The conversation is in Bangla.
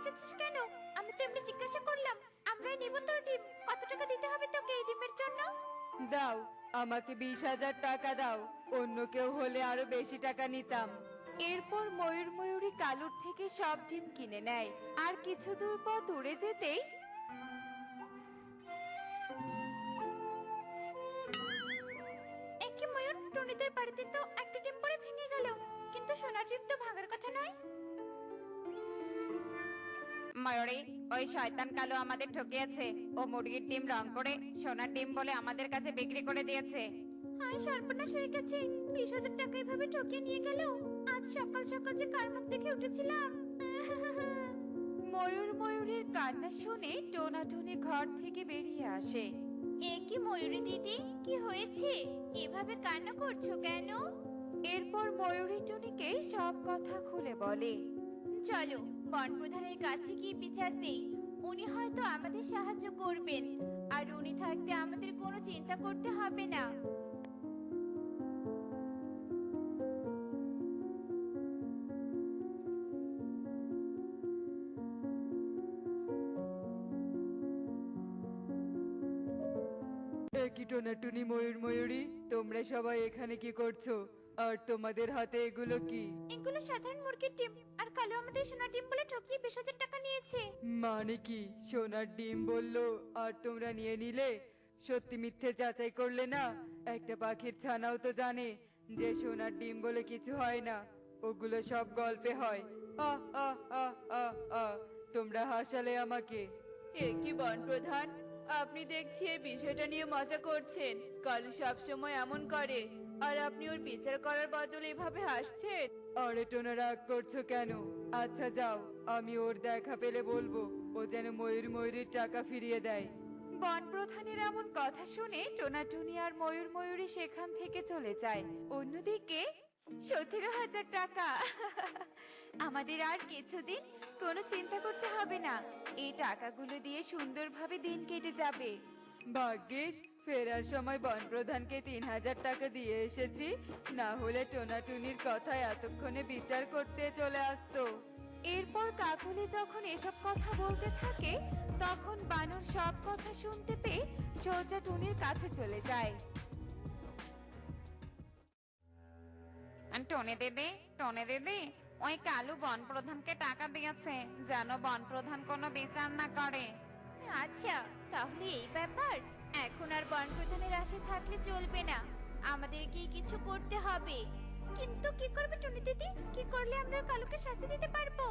চাচ্ছিস কেন? আমি তো এমনি জিজ্ঞাসা করলাম। আমরাই নিব তোর ডিম। কত টাকা দিতে হবে তোকে এই ডিমের জন্য? দাও, আমাকে 20,000 টাকা দাও। অন্য কেউ হলে আরো বেশি টাকা নিতাম। এরপর ময়ূর ময়ূরী কালুর থেকে সব ডিম কিনে নেয়। আর কিছু দূর পথ উড়ে যেতেই একে ময়ূর, টুনিদের বাড়িতে তো একটা ডিম পরে ভেঙে গেল, কিন্তু সোনার ডিম তো ভাঙার কথা নয়। ময়ূরী, ওই শয়তান কালো আমাদের ঠকিয়েছে। ও মুরগির ডিম রং করে সোনার ডিম বলে আমাদের কাছে বিক্রি করে দিয়েছে। হায় সর্বনাশ হয়ে গেছে। 20,000 টাকা এভাবে ঠকিয়ে নিয়ে গেল। আজ সকাল সকাল যে কার মুখ দেখে উঠেছিলাম। ময়ূর ময়ূরীর কান্না শুনে টোনাটুনি ঘর থেকে বেরিয়ে আসে। এ কি ময়ূরী দিদি, কি হয়েছে? এভাবে কান্না করছো কেন? এরপর ময়ূরী টুনিকে সব কথা খুলে বলে। চলো বন প্রধানের কাছে গিয়ে বিচার দেই। উনি হয়তো আমাদের সাহায্য করবেন। আর উনি থাকতে আমাদের কোনো চিন্তা করতে হবে না। একই টোনাটুনি ময়ূর ময়ূরী, তোমরা সবাই এখানে কি করছো? আর তোমাদের হাতে এগুলো কি? এগুলো সাধারণ মুরগির ডিম। আর কালো আমাদের সোনার ডিম বলে ঠকিয়ে 20,000 টাকা নিয়েছে। মানে কি সোনার ডিম বললো আর তোমরা নিয়ে নিলে? সত্যি মিথ্যে যাচাই করলে না? একটা পাখির ছানাও তো জানে যে সোনার ডিম বলে কিছু হয় না, ওগুলো সব গল্পে হয়। আহ আহ আহ আহ আহ তোমরা হাসালে আমাকে। এ কি বন প্রধান, আপনি দেখছি এই বিষয়টা নিয়ে মজা করছেন। কালু সব সময় এমন করে, আর আপনি ওর বিচার করার বদলে এভাবে হাসছেন। আরে টোনা, রাগ করছো কেন? আচ্ছা যাও, আমি ওর দেখা পেলে বলবো ও যেন ময়ূর ময়ূরীর টাকা ফিরিয়ে দেয়। বন প্রধানের এমন কথা শুনে টোনাটুনি আর ময়ূর ময়ূরী সেখান থেকে চলে যায়। অন্যদিকে 17,000 টাকা। আমাদের আর কিছুদিন কোনো চিন্তা করতে হবে না। এই টাকাগুলো দিয়ে সুন্দরভাবে দিন কেটে যাবে। ভাগ্যিস ফেরার সময় বন প্রধানকে 3,000 টাকা দিয়ে এসেছি, না হলে টোনাটুনির কথা এতক্ষণে বিচার করতে চলে আসতো। এরপর কাকুলি যখন এসব কথা বলতে থাকে, তখন বানর সব কথা শুনতে পেয়ে সোজা টুনির কাছে চলে যায়। টনে দিদি, ওই কালু বন প্রধানকে টাকা দিয়েছে যেন বন প্রধান কোনো বিচার না করে। আচ্ছা, তাহলে এই ব্যাপার। এখন আর বন প্রধানের আশে থাকলে চলবে না। আমাদেরকে কিছু করতে হবে। কিন্তু কি করবে টুনি দিদি? কি করলে আমরা কালুকে শাস্তি দিতে পারবো?